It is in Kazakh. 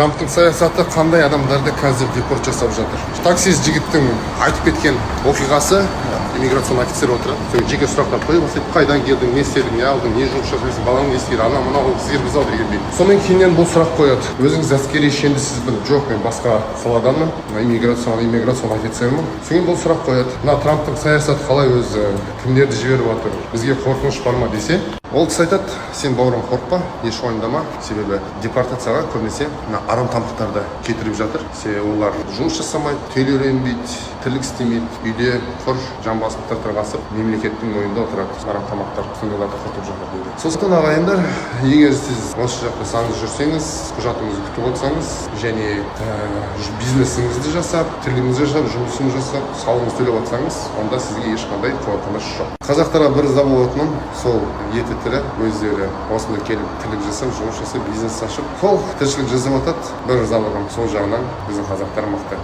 Трамптың саясаты қандай адамдарды қазір депорт жасап жатыр? Таксист жігіттің айтып кеткен оқиғасы, иммиграцион офицер отырады. Сол жеке сұрақтар қоя бастайды. Қайдан келдің, не істедің, не алдың, не жұмыс жасайсың, балаң не істейді, ана мына ол сіздер біз алды деген. Сонымен кейіннен бұл сұрақ қояды. Өзіңіз әскери шендісізбін? Жоқ, мен басқа саладанмын. Иммиграцион офицермін. Содан бұл сұрақ қояды. Мына Трамптың саясаты қалай өзі кімдерді жіберіп жатыр? Бізге қорқыныш бар ма десе, ол кісі айтады, сен бауырым қорықпа, еш уайымдама, себебі депортацияға көбінесе арам тамақтарды кетіріп жатыр. Олар жұмыс жасамайды, төлеуленбейді, тірлік істемейді, үйде құр жан басын тыртырғасып, мемлекеттің мойнында отырады. Арам тамақтар сондайларды құртып жатыр дейді. Сондықтан ағайындар, егер сіз осы жақта заңды жүрсеңіз, құжатыңызды күтіп отырсаңыз және бизнесіңізді жасап, тірлігіңізді жасап, жұмысыңызды жасап, салығыңызды төлеп отырсаңыз, онда сізге ешқандай қорқыныш жоқ. Қазақтарға бір ыза болатыным, сол еті тірі өздері осында келіп тірлік жасап, жұмыс жасап, бизнес ашып, сол тіршілік жасап жатады. Бір ызалығым сол жағынан біздің қазақтар мықты.